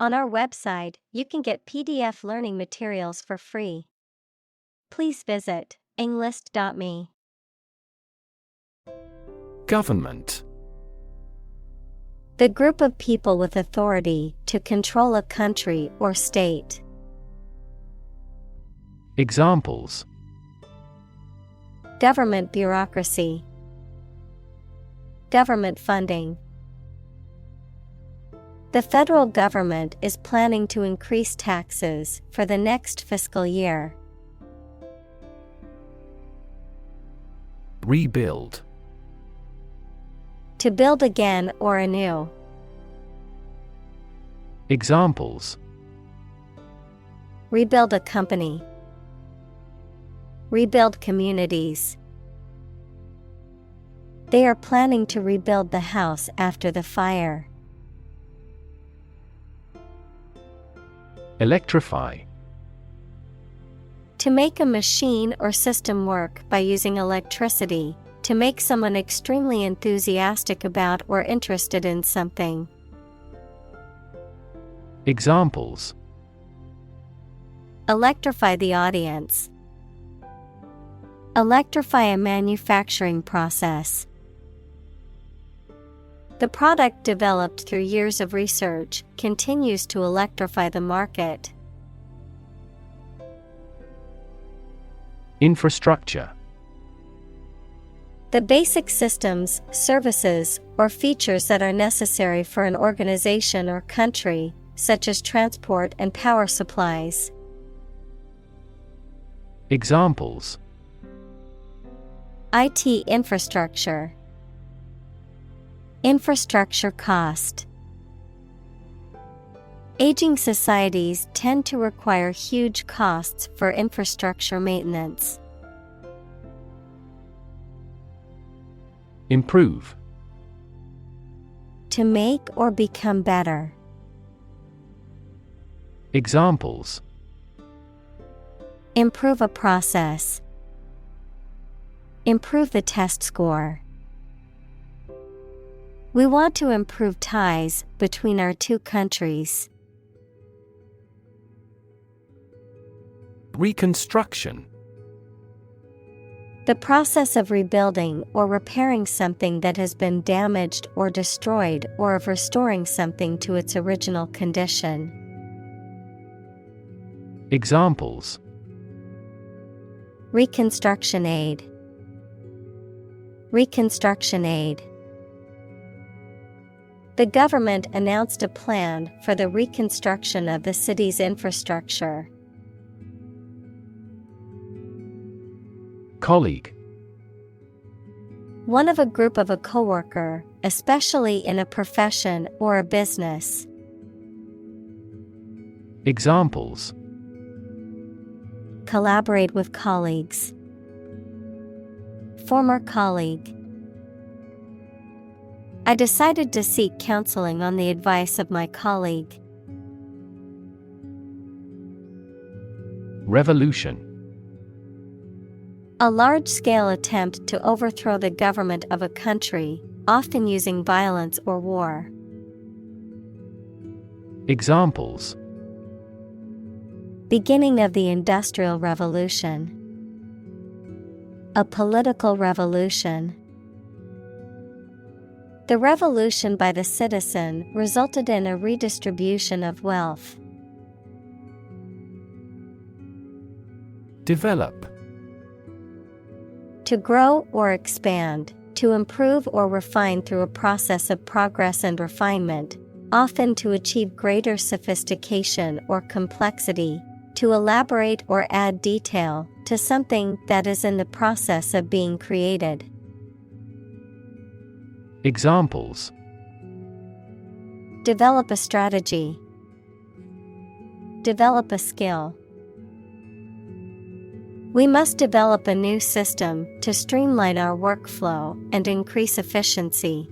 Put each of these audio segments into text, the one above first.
On our website, you can get PDF learning materials for free. Please visit englist.me. Government. The group of people with authority to control a country or state. Examples: Government bureaucracy. Government funding. The federal government is planning to increase taxes for the next fiscal year. Rebuild. To build again or anew. Examples: Rebuild a company. Rebuild communities. They are planning to rebuild the house after the fire. Electrify. To make a machine or system work by using electricity, to make someone extremely enthusiastic about or interested in something. Examples: Electrify the audience. Electrify a manufacturing process. The product developed through years of research continues to electrify the market. Infrastructure. The basic systems, services, or features that are necessary for an organization or country, such as transport and power supplies. Examples: IT infrastructure. Infrastructure cost. Aging societies tend to require huge costs for infrastructure maintenance. Improve. To make or become better. Examples: Improve a process. Improve the test score. We want to improve ties between our two countries. Reconstruction. The process of rebuilding or repairing something that has been damaged or destroyed, or of restoring something to its original condition. Examples: Reconstruction aid. Reconstruction aid. The government announced a plan for the reconstruction of the city's infrastructure. Colleague. One of a group of a coworker, especially in a profession or a business. Examples: Collaborate with colleagues. Former colleague. I decided to seek counseling on the advice of my colleague. Revolution. A large-scale attempt to overthrow the government of a country, often using violence or war. Examples: Beginning of the Industrial Revolution. A political revolution. The revolution by the citizen resulted in a redistribution of wealth. Develop. To grow or expand, to improve or refine through a process of progress and refinement, often to achieve greater sophistication or complexity, to elaborate or add detail to something that is in the process of being created. Examples: Develop a strategy. Develop a skill. We must develop a new system to streamline our workflow and increase efficiency.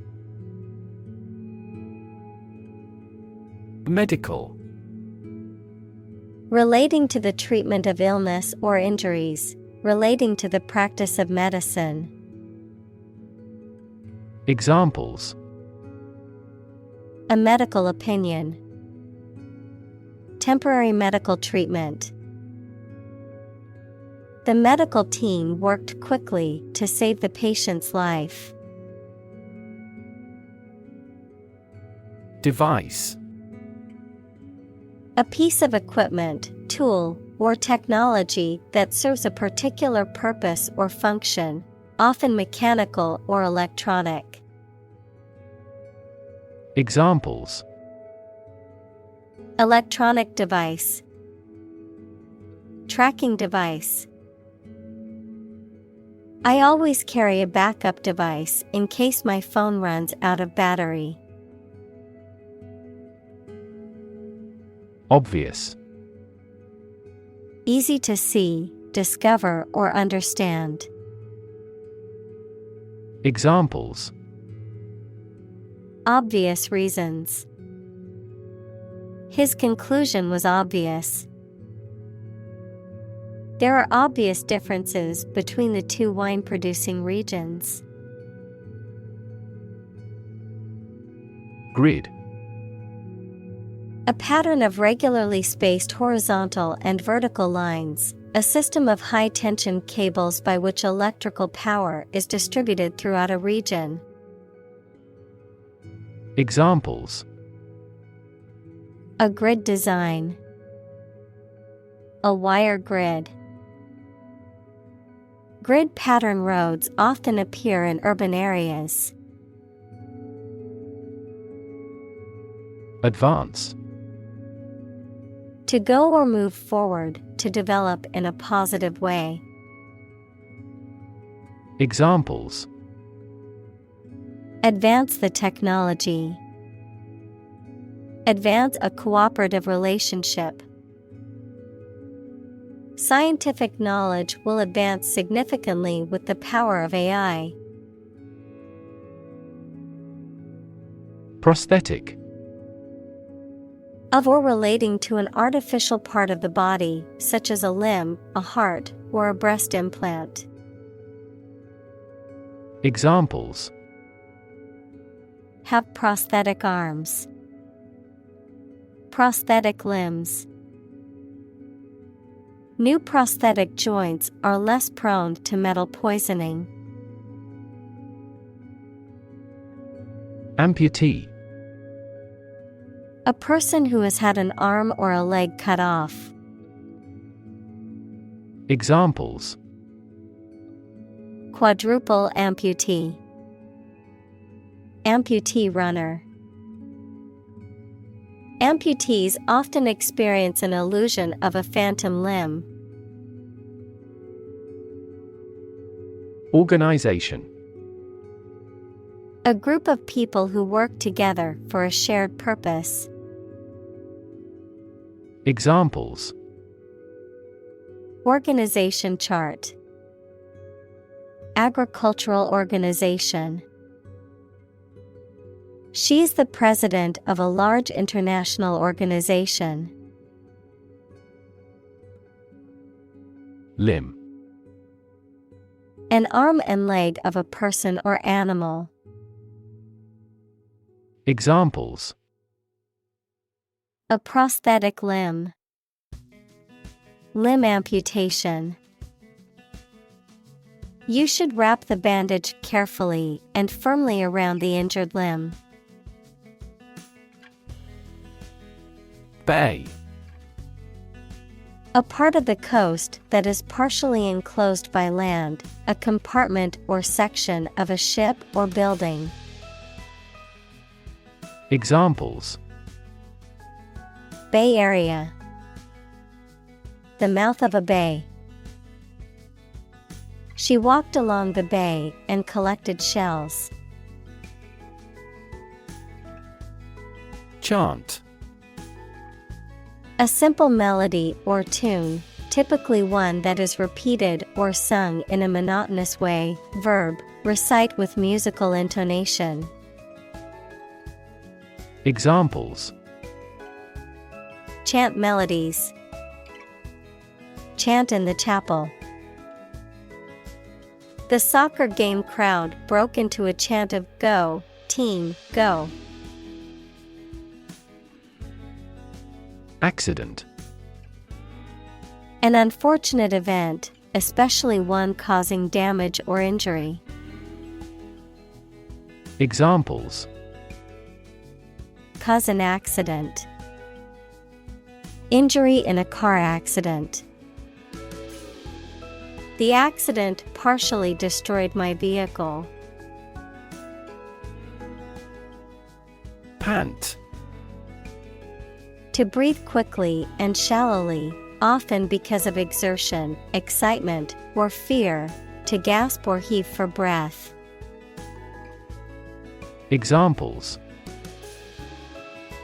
Medical. Relating to the treatment of illness or injuries, relating to the practice of medicine. Examples: A medical opinion. temporary medical treatment. The medical team worked quickly to save the patient's life. Device. A piece of equipment, tool, or technology that serves a particular purpose or function, often mechanical or electronic. Examples: electronic device, tracking device. I always carry a backup device in case my phone runs out of battery. Obvious. Easy to see, discover, or understand. Examples: obvious reasons. His conclusion was obvious. There are obvious differences between the two wine-producing regions. Grid. A pattern of regularly spaced horizontal and vertical lines, a system of high-tension cables by which electrical power is distributed throughout a region. Examples: a grid design, a wire grid. Grid pattern roads often appear in urban areas. Advance. To go or move forward, to develop in a positive way. Examples: advance the technology. Advance a cooperative relationship. Scientific knowledge will advance significantly with the power of AI. Prosthetic. Of or relating to an artificial part of the body, such as a limb, a heart, or a breast implant. Examples: have prosthetic arms. Prosthetic limbs. New prosthetic joints are less prone to metal poisoning. Amputee. A person who has had an arm or a leg cut off. Examples: quadruple amputee. Amputee runner. Amputees often experience an illusion of a phantom limb. Organization. A group of people who work together for a shared purpose. Examples: organization chart. Agricultural organization. She is the president of a large international organization. Limb. An arm and leg of a person or animal. Examples: a prosthetic limb. Limb amputation. You should wrap the bandage carefully and firmly around the injured limb. Bay. A part of the coast that is partially enclosed by land, a compartment or section of a ship or building. Examples: Bay Area. The mouth of a bay. She walked along the bay and collected shells. Chant. A simple melody or tune, typically one that is repeated or sung in a monotonous way. Verb, recite with musical intonation. Examples: chant melodies. Chant in the chapel. The soccer game crowd broke into a chant of "Go, team, go!" Accident. An unfortunate event, especially one causing damage or injury. Examples: Cause an accident. Injury in a car accident. The accident partially destroyed my vehicle. Pant. To breathe quickly and shallowly, often because of exertion, excitement, or fear, to gasp or heave for breath. Examples: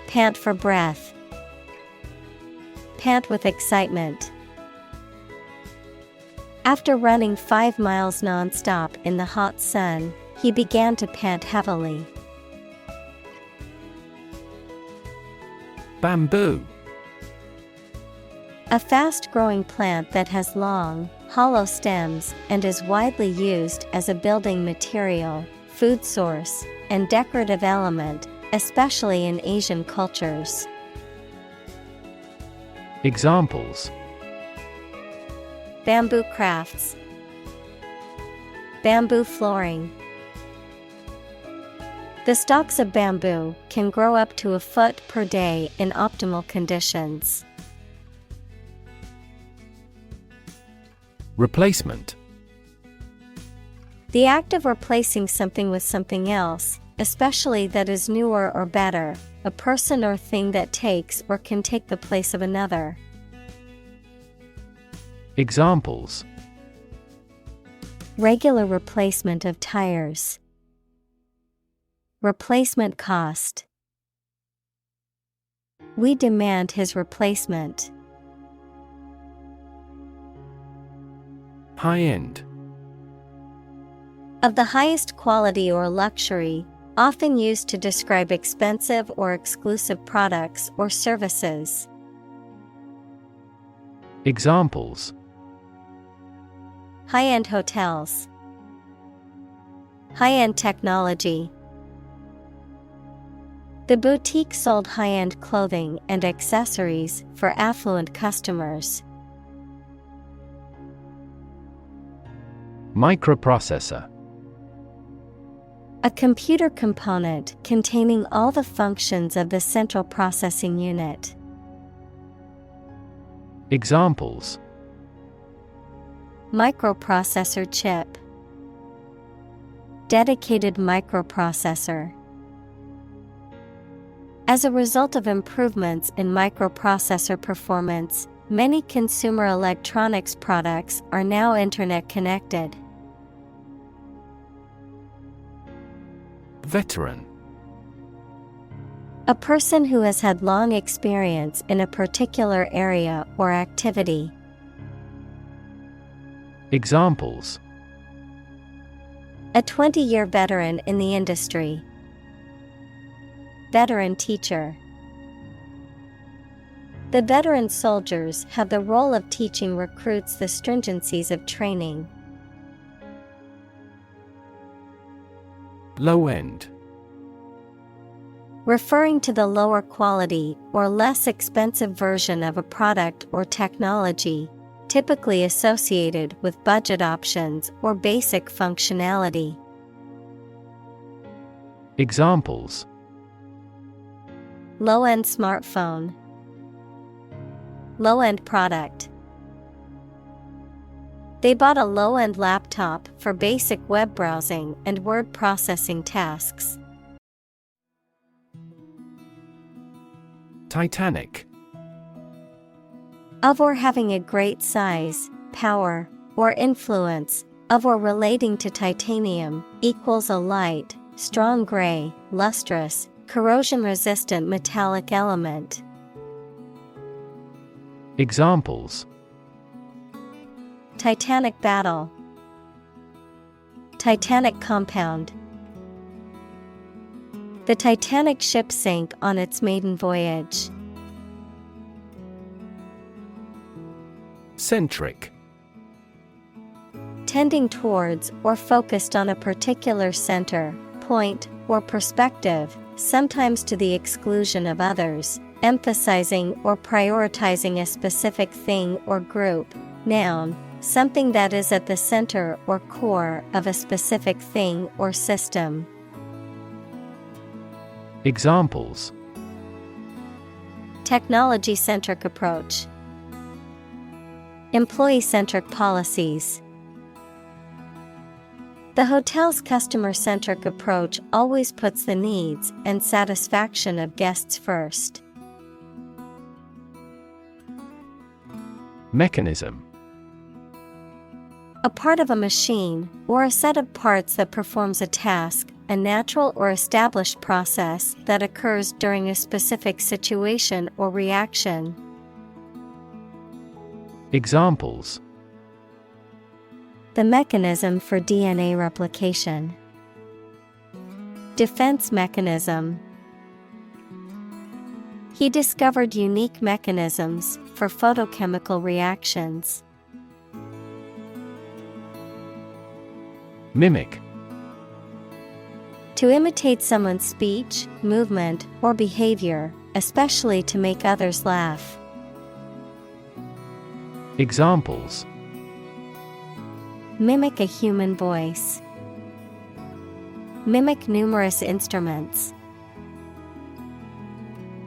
Pant for breath. Pant with excitement. After running 5 miles nonstop in the hot sun, he began to pant heavily. Bamboo. A fast-growing plant that has long, hollow stems and is widely used as a building material, food source, and decorative element, especially in Asian cultures. Examples: Bamboo crafts. Bamboo flooring. The stalks of bamboo can grow up to a foot per day in optimal conditions. Replacement. The act of replacing something with something else, especially that is newer or better, a person or thing that takes or can take the place of another. Examples: Regular replacement of tires. Replacement cost. We demand his replacement. High-end. Of the highest quality or luxury, often used to describe expensive or exclusive products or services. Examples: High-end hotels. High-end technology. The boutique sold high-end clothing and accessories for affluent customers. Microprocessor. A computer component containing all the functions of the central processing unit. Examples: Microprocessor chip. Dedicated microprocessor. As a result of improvements in microprocessor performance, many consumer electronics products are now internet connected. Veteran. A person who has had long experience in a particular area or activity. Examples: A 20-year veteran in the industry. Veteran teacher. The veteran soldiers have the role of teaching recruits the stringencies of training. Low end. Referring to the lower quality or less expensive version of a product or technology, typically associated with budget options or basic functionality. Examples: Low-end smartphone. Low-end product. They bought a low-end laptop for basic web browsing and word processing tasks. Titanic. Of or having a great size, power, or influence, of or relating to titanium, equals a light, strong gray, lustrous, corrosion-resistant metallic element. Examples: Titanic battle. Titanic compound. The Titanic ship sank on its maiden voyage. Centric. Tending towards or focused on a particular center, point, or perspective, sometimes to the exclusion of others, emphasizing or prioritizing a specific thing or group. Noun, something that is at the center or core of a specific thing or system. Examples: technology-centric approach, employee-centric policies. The hotel's customer-centric approach always puts the needs and satisfaction of guests first. Mechanism: a part of a machine, or a set of parts that performs a task, a natural or established process that occurs during a specific situation or reaction. Examples: the mechanism for DNA replication, defense mechanism. He discovered unique mechanisms for photochemical reactions. Mimic: to imitate someone's speech, movement, or behavior, especially to make others laugh. Examples: mimic a human voice, mimic numerous instruments.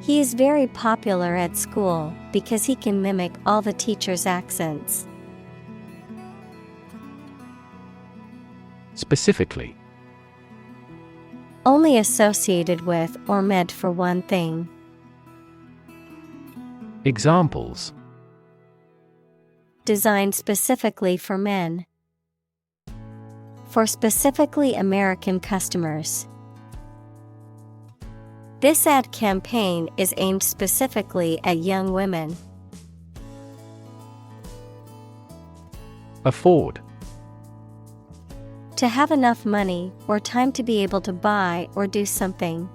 He is very popular at school because he can mimic all the teachers' accents. Specifically: only associated with or meant for one thing. Examples: designed specifically for men, for specifically American customers. This ad campaign is aimed specifically at young women. Afford: to have enough money or time to be able to buy or do something.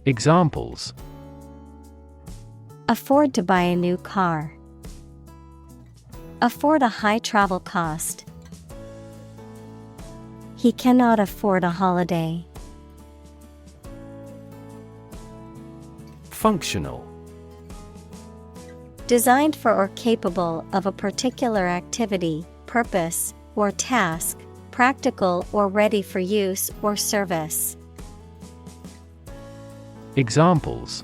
Examples: afford to buy a new car, afford a high travel cost. He cannot afford a holiday. Functional: designed for or capable of a particular activity, purpose, or task, practical or ready for use or service. Examples: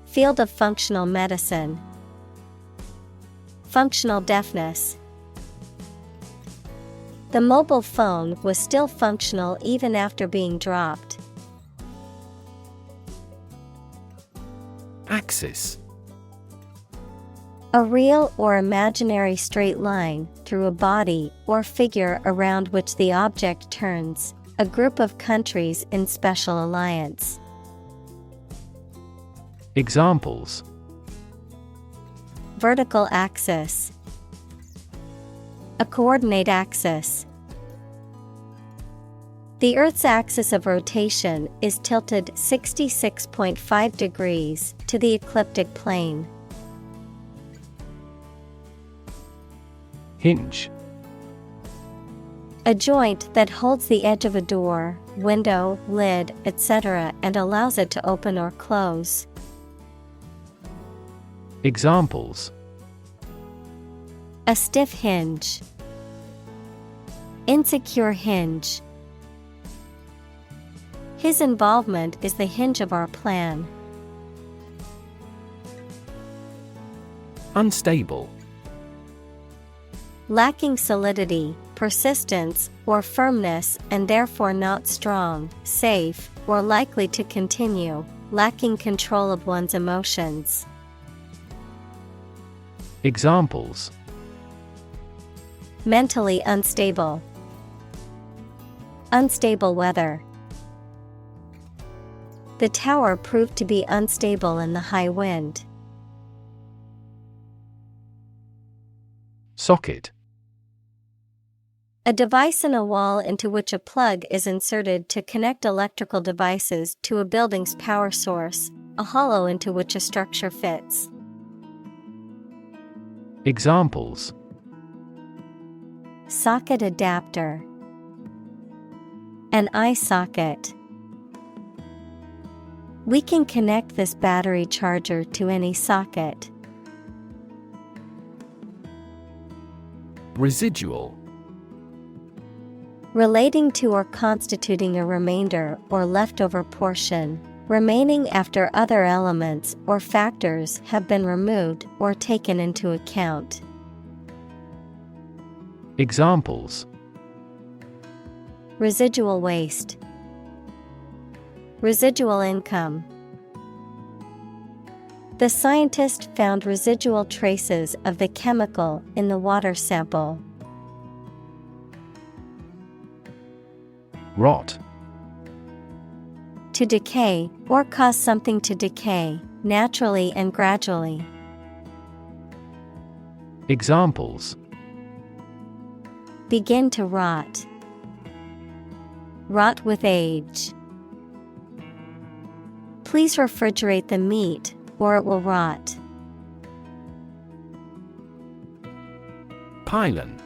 field of functional medicine, functional deafness. The mobile phone was still functional even after being dropped. Axis: a real or imaginary straight line through a body or figure around which the object turns, a group of countries in special alliance. Examples: vertical axis, a coordinate axis. The Earth's axis of rotation is tilted 66.5 degrees to the ecliptic plane. Hinge: a joint that holds the edge of a door, window, lid, etc. and allows it to open or close. Examples: a stiff hinge, insecure hinge. His involvement is the hinge of our plan. Unstable: lacking solidity, persistence, or firmness and therefore not strong, safe, or likely to continue, lacking control of one's emotions. Examples: mentally unstable, unstable weather. The tower proved to be unstable in the high wind. Socket: a device in a wall into which a plug is inserted to connect electrical devices to a building's power source, a hollow into which a structure fits. Examples: socket adapter, an eye socket. We can connect this battery charger to any socket. Residual. Relating to or constituting a remainder or leftover portion, remaining after other elements or factors have been removed or taken into account. Examples: Residual waste. Residual income. The scientist found residual traces of the chemical in the water sample. Rot. To decay, or cause something to decay, naturally and gradually. Examples: Begin to rot. Rot with age. Please refrigerate the meat, or it will rot. Pylon.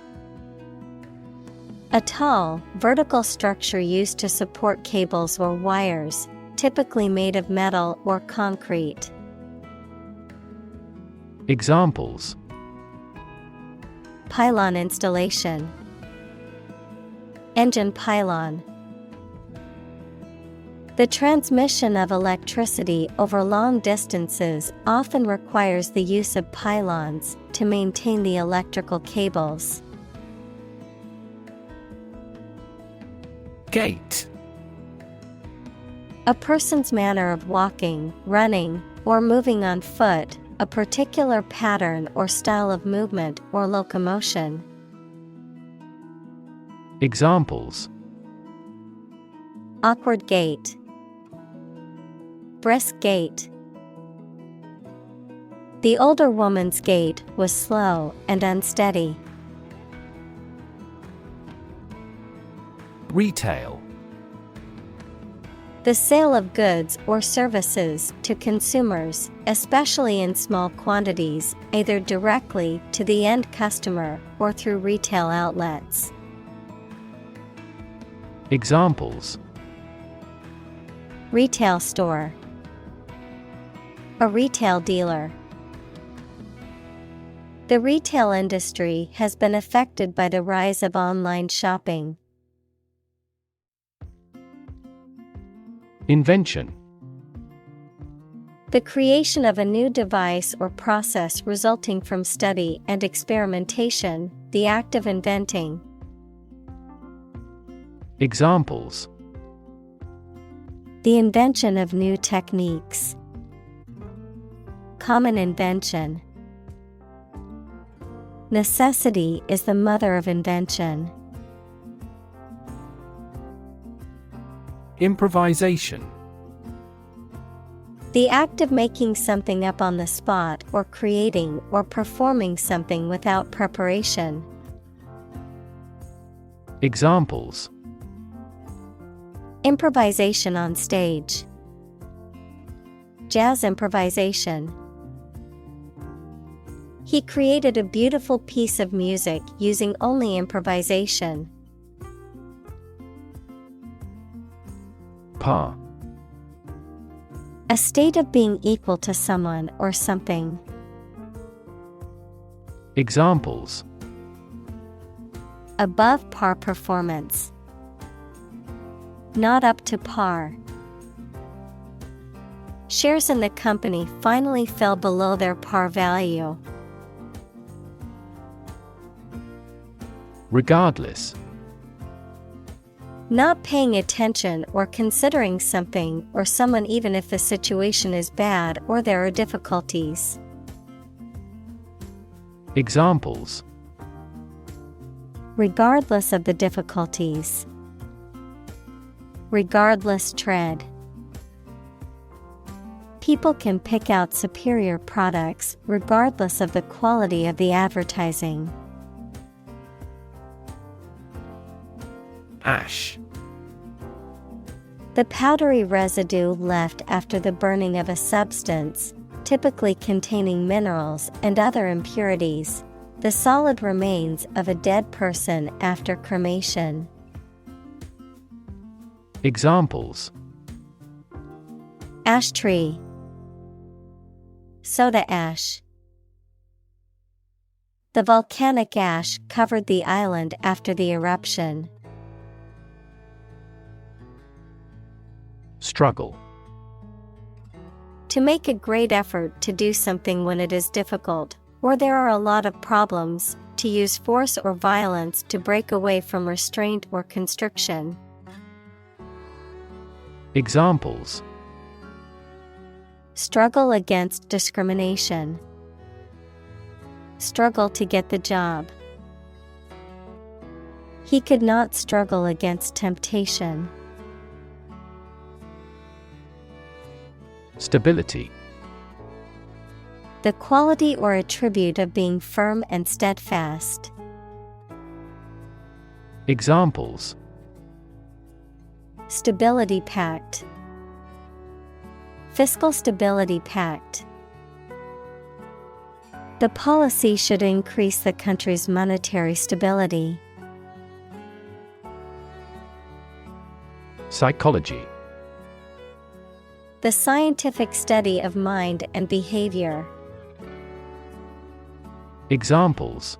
A tall, vertical structure used to support cables or wires, typically made of metal or concrete. Examples: Pylon installation. Engine pylon. The transmission of electricity over long distances often requires the use of pylons to maintain the electrical cables. Gait. A person's manner of walking, running, or moving on foot, a particular pattern or style of movement or locomotion. Examples: Awkward gait. Brisk gait. The older woman's gait was slow and unsteady. Retail. The sale of goods or services to consumers, especially in small quantities, either directly to the end customer or through retail outlets. Examples: Retail store. A retail dealer. The retail industry has been affected by the rise of online shopping. Invention. The creation of a new device or process resulting from study and experimentation, the act of inventing. Examples: The invention of new techniques. Common invention. Necessity is the mother of invention. Improvisation. The act of making something up on the spot or creating or performing something without preparation. Examples: Improvisation on stage. Jazz improvisation. He created a beautiful piece of music using only improvisation. Par. A state of being equal to someone or something. Examples: Above par performance. Not up to par. Shares in the company finally fell below their par value. Regardless. Not paying attention or considering something or someone even if the situation is bad or there are difficulties. Examples: Regardless of the difficulties. Regardless tread. People can pick out superior products regardless of the quality of the advertising. Ash. The powdery residue left after the burning of a substance, typically containing minerals and other impurities. The solid remains of a dead person after cremation. Examples: Ash tree. Soda ash. The volcanic ash covered the island after the eruption. Struggle. To make a great effort to do something when it is difficult, or there are a lot of problems, to use force or violence to break away from restraint or constriction. Examples: struggle against discrimination, struggle to get the job. He could not struggle against temptation. Stability. The quality or attribute of being firm and steadfast. Examples: Stability pact, Fiscal Stability Pact. The policy should increase the country's monetary stability. Psychology. The scientific study of mind and behavior. Examples: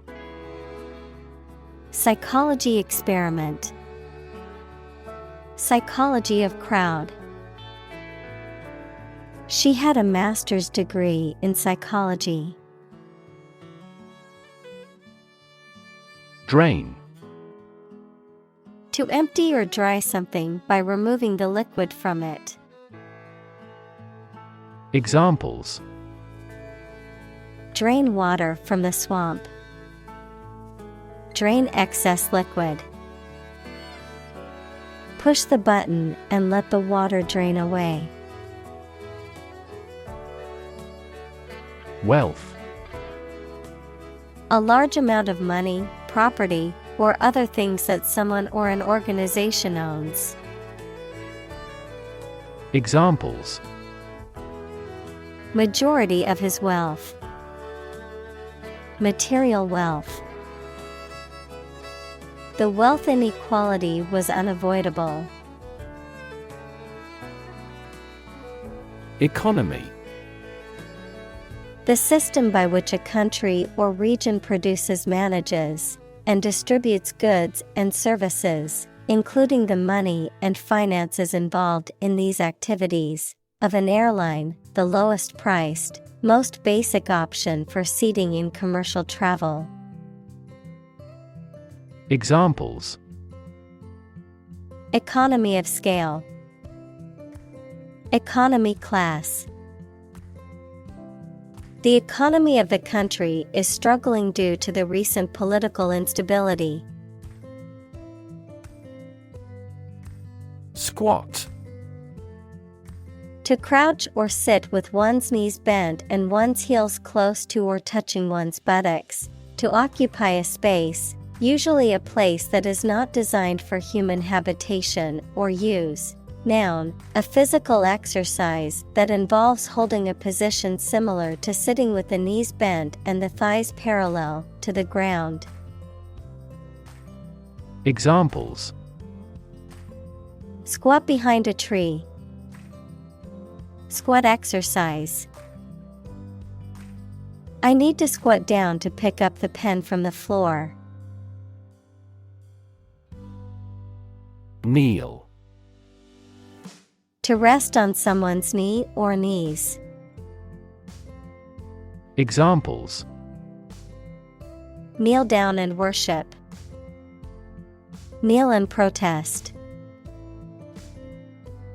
Psychology experiment, psychology of crowd. She had a master's degree in psychology. Drain. To empty or dry something by removing the liquid from it. Examples: Drain water from the swamp. Drain excess liquid. Push the button and let the water drain away. Wealth. A large amount of money, property, or other things that someone or an organization owns. Examples: Majority of his wealth. Material wealth. The wealth inequality was unavoidable. Economy. The system by which a country or region produces, manages, and distributes goods and services, including the money and finances involved in these activities, of an airline, the lowest priced, most basic option for seating in commercial travel. Examples: Economy of scale. Economy class. The economy of the country is struggling due to the recent political instability. Squat. To crouch or sit with one's knees bent and one's heels close to or touching one's buttocks. To occupy a space, usually a place that is not designed for human habitation or use. Noun, a physical exercise that involves holding a position similar to sitting with the knees bent and the thighs parallel to the ground. Examples: Squat behind a tree. Squat exercise. I need to squat down to pick up the pen from the floor. Kneel. To rest on someone's knee or knees. Examples: Kneel down and worship. Kneel and protest.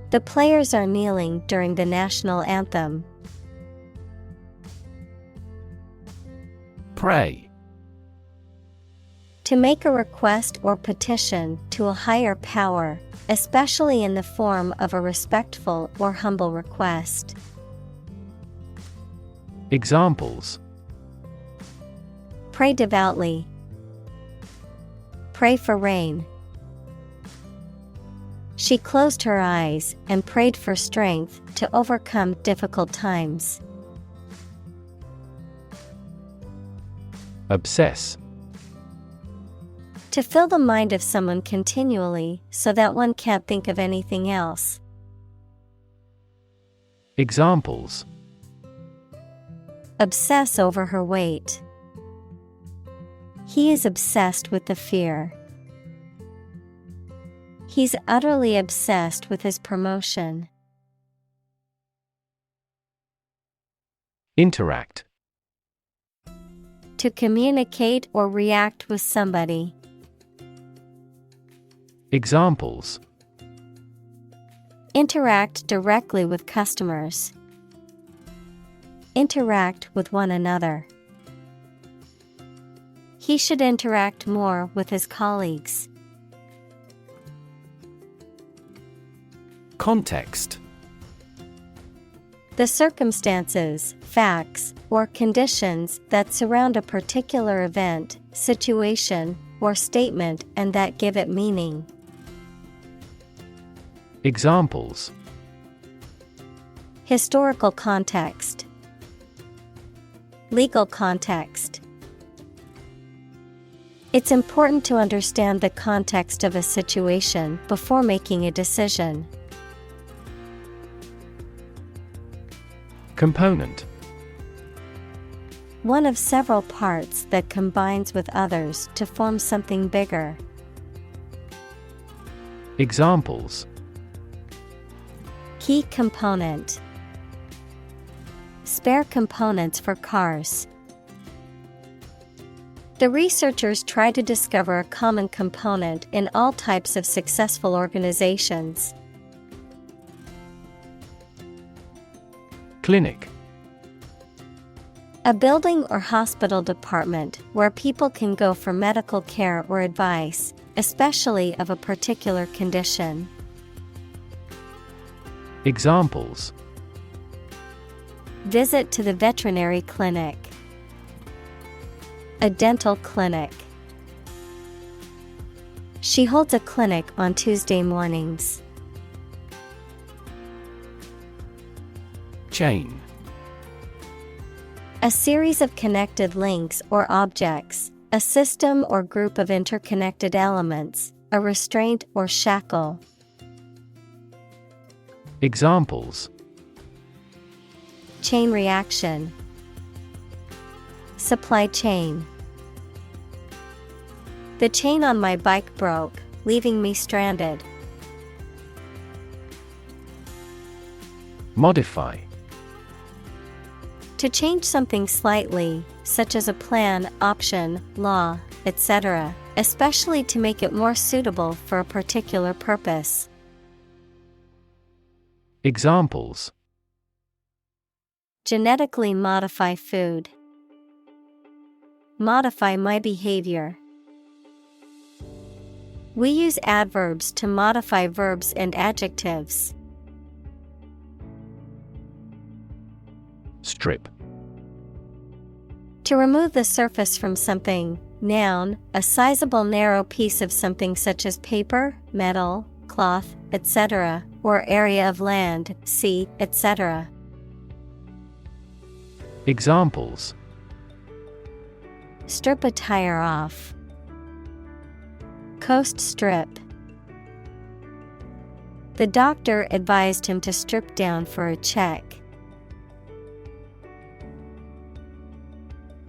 The players are kneeling during the national anthem. Pray. To make a request or petition to a higher power, especially in the form of a respectful or humble request. Examples: Pray devoutly. Pray for rain. She closed her eyes and prayed for strength to overcome difficult times. Obsess. To fill the mind of someone continually so that one can't think of anything else. Examples. Obsess over her weight. He is obsessed with the fear. He's utterly obsessed with his promotion. Interact. To communicate or react with somebody. Examples. Interact directly with customers. Interact with one another. He should interact more with his colleagues. Context. The circumstances, facts, or conditions that surround a particular event, situation, or statement and that give it meaning. Examples. Historical context. Legal context. It's important to understand the context of a situation before making a decision. Component. One of several parts that combines with others to form something bigger. Examples. Key component. Spare components for cars. The researchers try to discover a common component in all types of successful organizations. Clinic. A building or hospital department where people can go for medical care or advice, especially of a particular condition. Examples. Visit to the veterinary clinic. A dental clinic. She holds a clinic on Tuesday mornings. Chain. A series of connected links or objects, a system or group of interconnected elements, a restraint or shackle. Examples. Chain reaction. Supply chain. The chain on my bike broke, leaving me stranded. Modify. To change something slightly, such as a plan, option, law, etc., especially to make it more suitable for a particular purpose. Examples. Genetically modify food. Modify my behavior. We use adverbs to modify verbs and adjectives. Strip. To remove the surface from something, noun, a sizable narrow piece of something such as paper, metal, cloth, etc., or area of land, sea, etc. Examples. Strip a tire off. Coast strip. The doctor advised him to strip down for a check.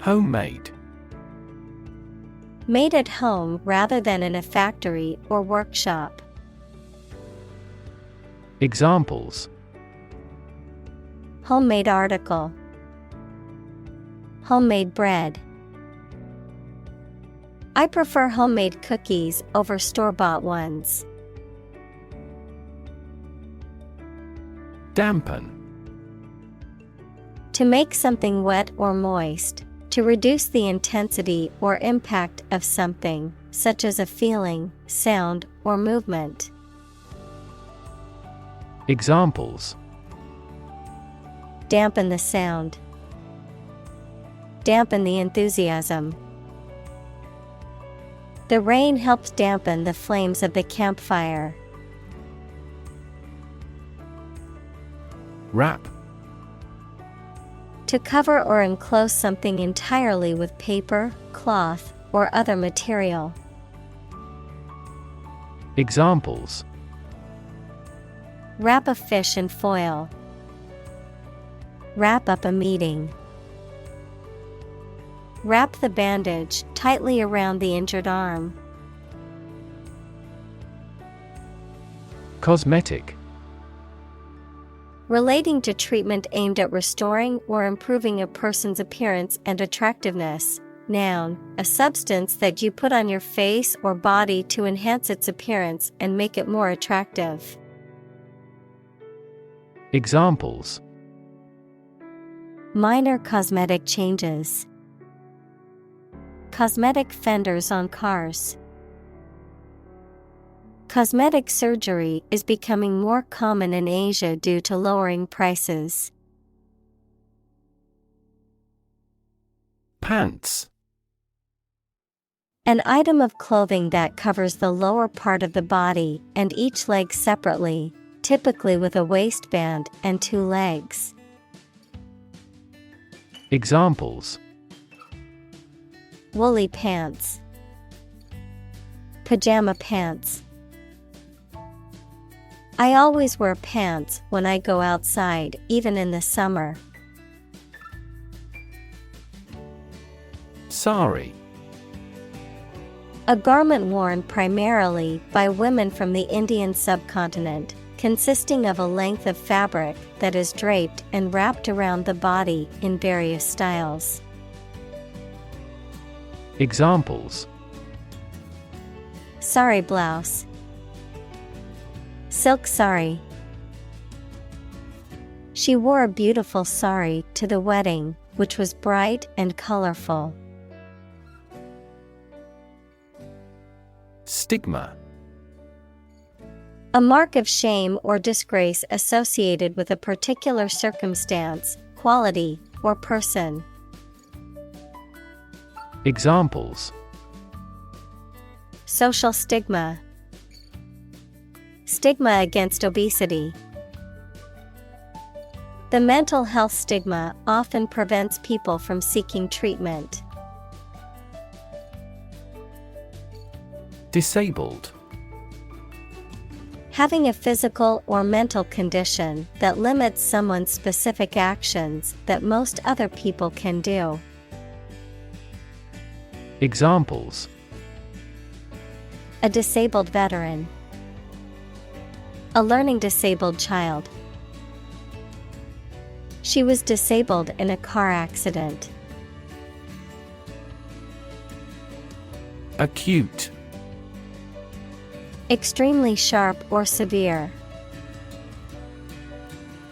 Homemade. Made at home rather than in a factory or workshop. Examples. Homemade article. Homemade bread. I prefer homemade cookies over store-bought ones. Dampen. To make something wet or moist. To reduce the intensity or impact of something, such as a feeling, sound, or movement. Examples. Dampen the sound. Dampen the enthusiasm. The rain helped dampen the flames of the campfire. Wrap. To cover or enclose something entirely with paper, cloth, or other material. Examples. Wrap a fish in foil. Wrap up a meeting. Wrap the bandage tightly around the injured arm. Cosmetic. Relating to treatment aimed at restoring or improving a person's appearance and attractiveness. Noun, a substance that you put on your face or body to enhance its appearance and make it more attractive. Examples: Minor cosmetic changes. Cosmetic fenders on cars. Cosmetic surgery is becoming more common in Asia due to lowering prices. Pants. An item of clothing that covers the lower part of the body and each leg separately, typically with a waistband and two legs. Examples: Woolly pants. Pajama pants. I always wear pants when I go outside, even in the summer. Sari. A garment worn primarily by women from the Indian subcontinent, consisting of a length of fabric that is draped and wrapped around the body in various styles. Examples: Sari blouse. Silk sari. She wore a beautiful sari to the wedding, which was bright and colorful. Stigma. A mark of shame or disgrace associated with a particular circumstance, quality, or person. Examples: Social stigma. Stigma against obesity. The mental health stigma often prevents people from seeking treatment. Disabled. Having a physical or mental condition that limits someone's specific actions that most other people can do. Examples: A disabled veteran. A learning disabled child. She was disabled in a car accident. Acute. Extremely sharp or severe.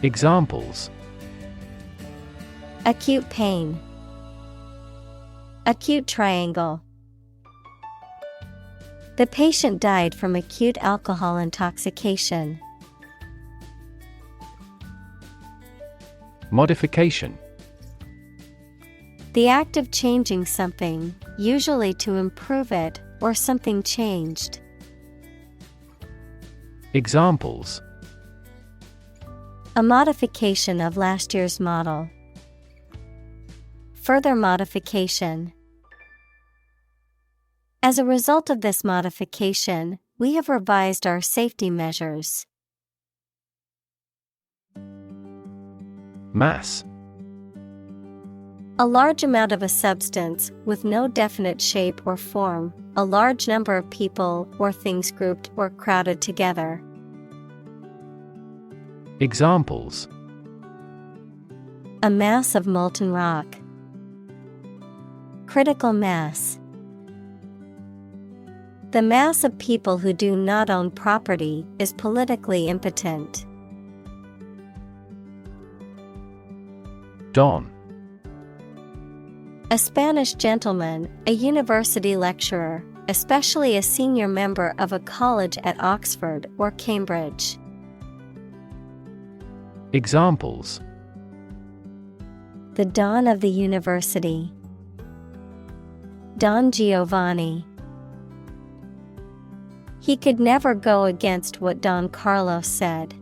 Examples: Acute pain. Acute triangle. The patient died from acute alcohol intoxication. Modification. The act of changing something, usually to improve it or something changed. Examples: A modification of last year's model. Further modification. As a result of this modification, we have revised our safety measures. Mass. A large amount of a substance with no definite shape or form, a large number of people or things grouped or crowded together. Examples: A mass of molten rock. Critical mass. The mass of people who do not own property is politically impotent. Don. A Spanish gentleman, a university lecturer, especially a senior member of a college at Oxford or Cambridge. Examples: The Don of the University. Don Giovanni. He could never go against what Don Carlos said.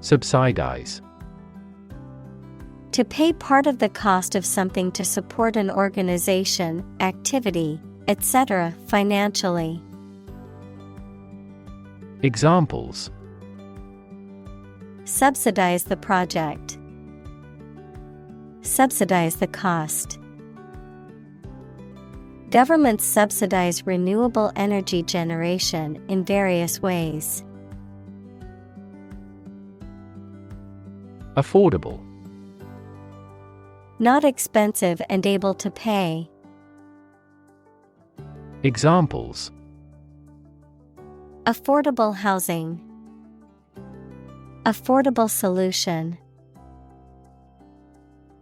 Subsidize. To pay part of the cost of something to support an organization, activity, etc. financially. Examples: Subsidize the project. Subsidize the cost. Governments subsidize renewable energy generation in various ways. Affordable. Not expensive and able to pay. Examples: Affordable housing. Affordable solution.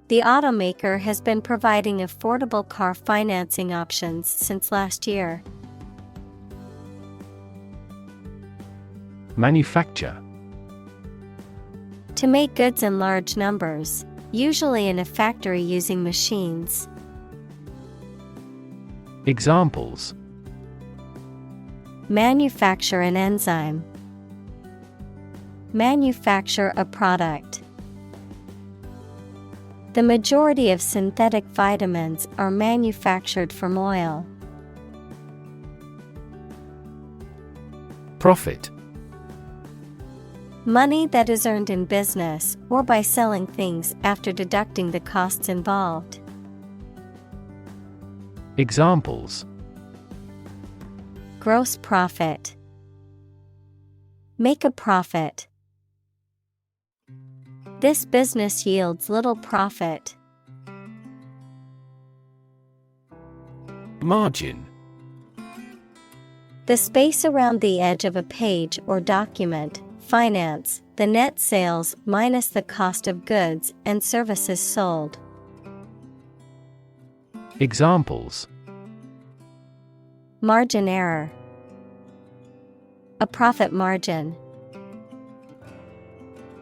The automaker has been providing affordable car financing options since last year. Manufacture. To make goods in large numbers, usually in a factory using machines. Examples: Manufacture an enzyme. Manufacture a product. The majority of synthetic vitamins are manufactured from oil. Profit. Money that is earned in business or by selling things after deducting the costs involved. Examples: Gross profit. Make a profit. This business yields little profit. Margin. The space around the edge of a page or document. Finance, the net sales minus the cost of goods and services sold. Examples: Margin error. A profit margin.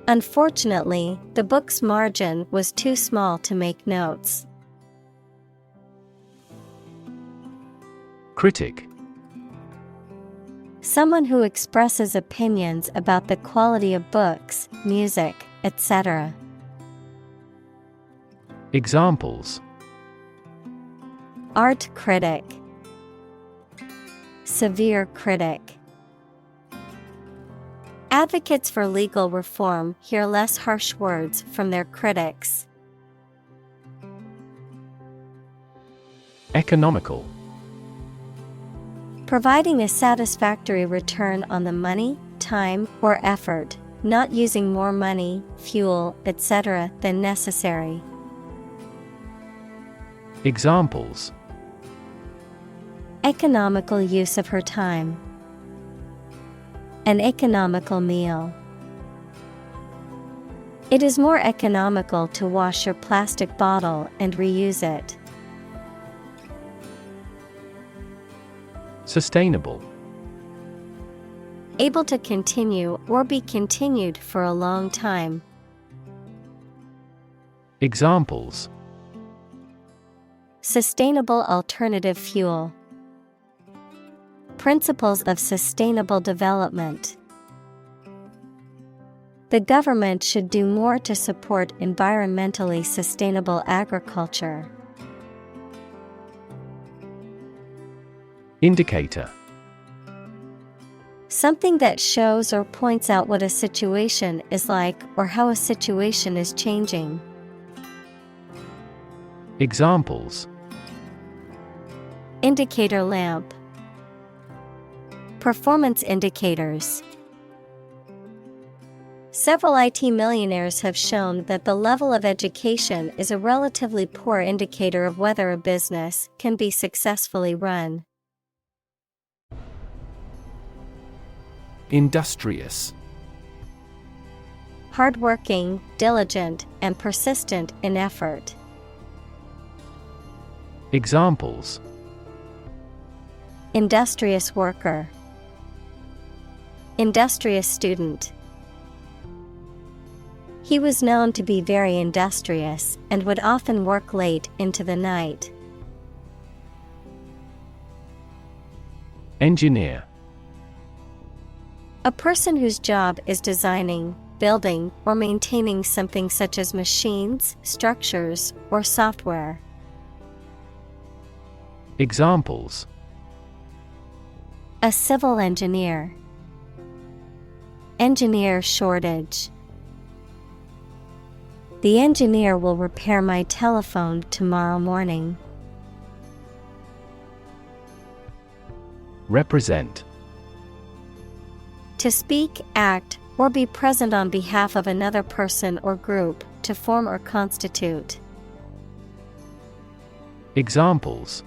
Unfortunately, the book's margin was too small to make notes. Critic. Someone who expresses opinions about the quality of books, music, etc. Examples: Art critic. Severe critic. Advocates for legal reform hear less harsh words from their critics. Economical. Providing a satisfactory return on the money, time, or effort, not using more money, fuel, etc. than necessary. Examples: Economical use of her time. An economical meal. It is more economical to wash your plastic bottle and reuse it. Sustainable. Able to continue or be continued for a long time. Examples: Sustainable alternative fuel. Principles of sustainable development. The government should do more to support environmentally sustainable agriculture. Indicator. Something that shows or points out what a situation is like or how a situation is changing. Examples: Indicator lamp. Performance indicators. Several IT millionaires have shown that the level of education is a relatively poor indicator of whether a business can be successfully run. Industrious. Hardworking, diligent, and persistent in effort. Examples: Industrious worker. Industrious student. He was known to be very industrious and would often work late into the night. Engineer. A person whose job is designing, building, or maintaining something such as machines, structures, or software. Examples: A civil engineer. Engineer shortage. The engineer will repair my telephone tomorrow morning. Represent. To speak, act, or be present on behalf of another person or group, to form or constitute. Examples.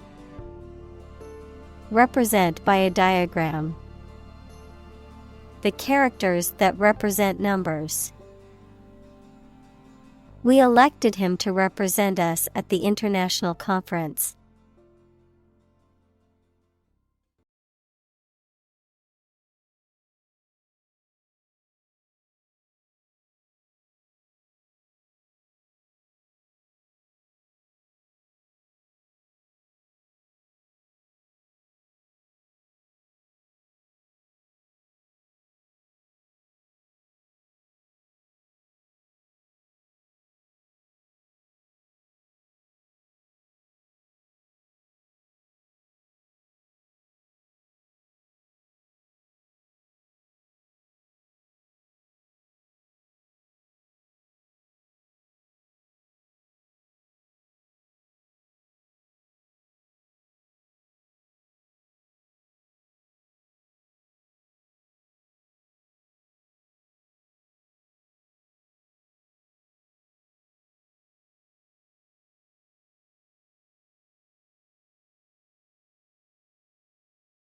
Represent by a diagram. The characters that represent numbers. We elected him to represent us at the international conference.